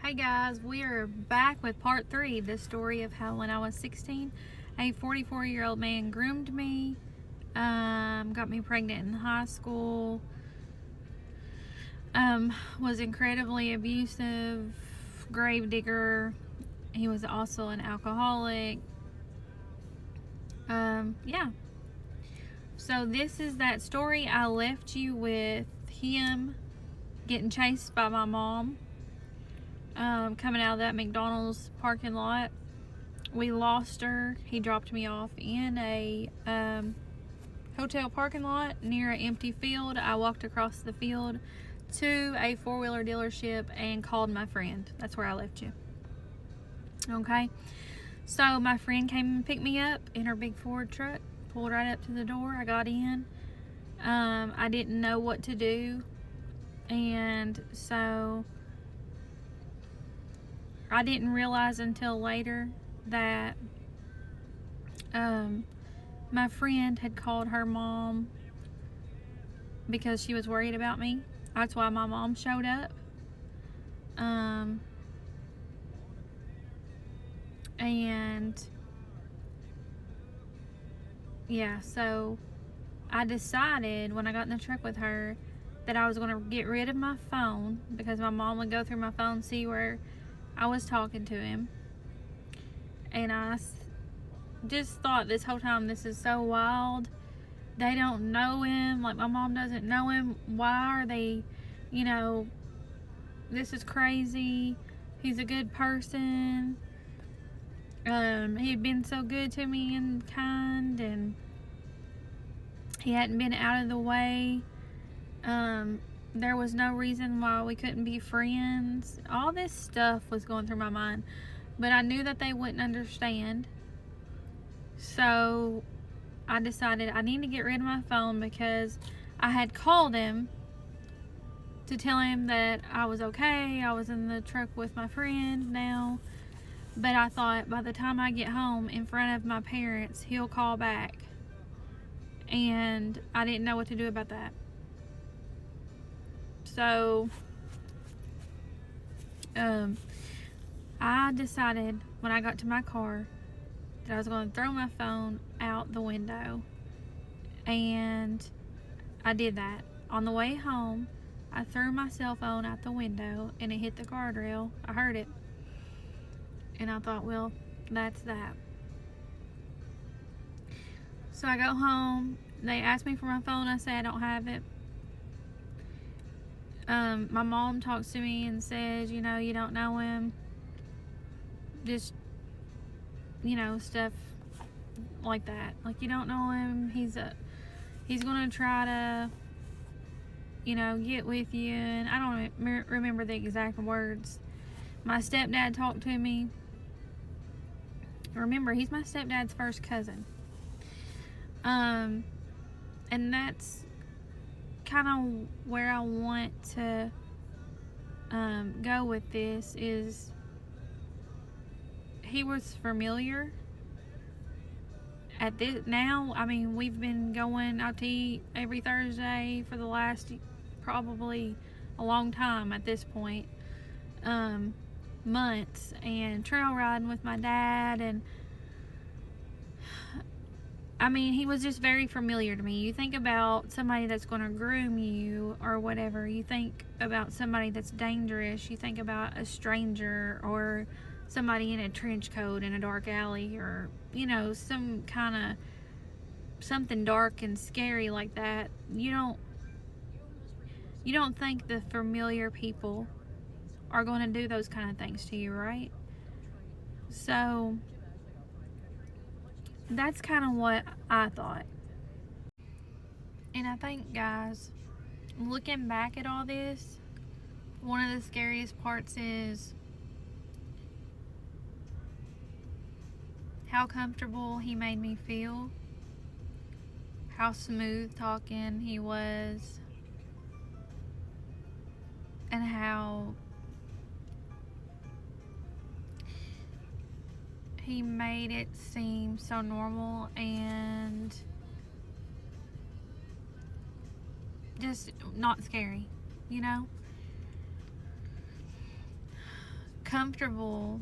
Hey guys, we are back with part 3, the story of how when I was 16, a 44-year-old man groomed me, got me pregnant in high school, was incredibly abusive, grave digger. He was also an alcoholic. Yeah. So this is that story. I left you with him getting chased by my mom. Coming out of that McDonald's parking lot. We lost her. He dropped me off in a hotel parking lot near an empty field. I walked across the field to a four-wheeler dealership and called my friend. That's where I left you. Okay. So my friend came and picked me up in her big Ford truck, pulled right up to the door. I got in. I didn't know what to do, and so I didn't realize until later that my friend had called her mom because she was worried about me. That's why my mom showed up. And yeah, so I decided when I got in the truck with her that I was going to get rid of my phone because my mom would go through my phone, see where I was talking to him. And I just thought this whole time, this is so wild. They don't know him. Like, my mom doesn't know him. Why are they, this is crazy. He's a good person. He had been so good to me and kind, and he hadn't been out of the way. There was no reason why we couldn't be friends. All this stuff was going through my mind, but I knew that they wouldn't understand. So I decided I need to get rid of my phone because I had called him to tell him that I was okay. I was in the truck with my friend now. But I thought by the time I get home in front of my parents, he'll call back. And I didn't know what to do about that. So I decided when I got to my car that I was going to throw my phone out the window. And I did that. On the way home, I threw my cell phone out the window and it hit the guardrail. I heard it. And I thought, well, that's that. So I go home. They ask me for my phone. I say I don't have it. My mom talks to me and says, you don't know him. Just, stuff like that. Like, you don't know him. He's going to try to, get with you. And I don't remember the exact words. My stepdad talked to me. Remember, he's my stepdad's first cousin. And that's kind of where I want to go with this is he was familiar at this now. I mean, we've been going out to eat every Thursday for the last probably a long time at this point, months, and trail riding with my dad. And I mean, he was just very familiar to me. You think about somebody that's going to groom you or whatever. You think about somebody that's dangerous. You think about a stranger or somebody in a trench coat in a dark alley, or, some kind of something dark and scary like that. You don't think the familiar people are going to do those kind of things to you, right? So that's kind of what I thought. And I think, guys, looking back at all this, one of the scariest parts is how comfortable he made me feel, how smooth talking he was, and how he made it seem so normal and just not scary, comfortable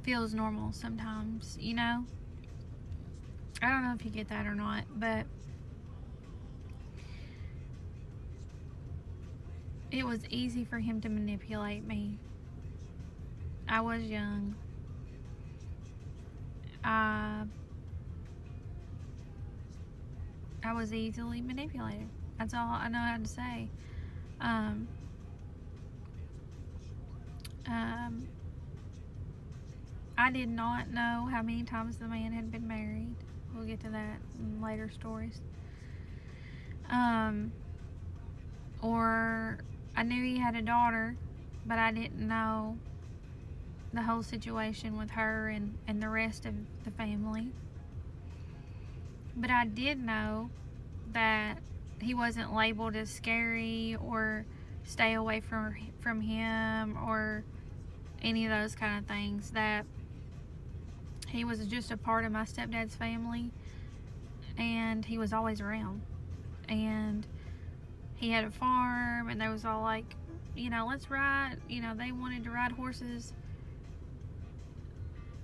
feels normal sometimes, you know? I don't know if you get that or not, but it was easy for him to manipulate me. I was young. I was easily manipulated. That's all I know how to say. I did not know how many times the man had been married. We'll get to that in later stories. Or I knew he had a daughter, but I didn't know the whole situation with her and the rest of the family. But I did know that he wasn't labeled as scary or stay away from him or any of those kind of things. That he was just a part of my stepdad's family, and he was always around. And he had a farm, and they was all like, you know, let's ride. You know, they wanted to ride horses.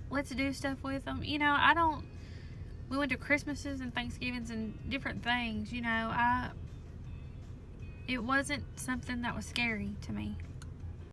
Let's do stuff with them. You know, we went to Christmases and Thanksgivings and different things, you know. It wasn't something that was scary to me.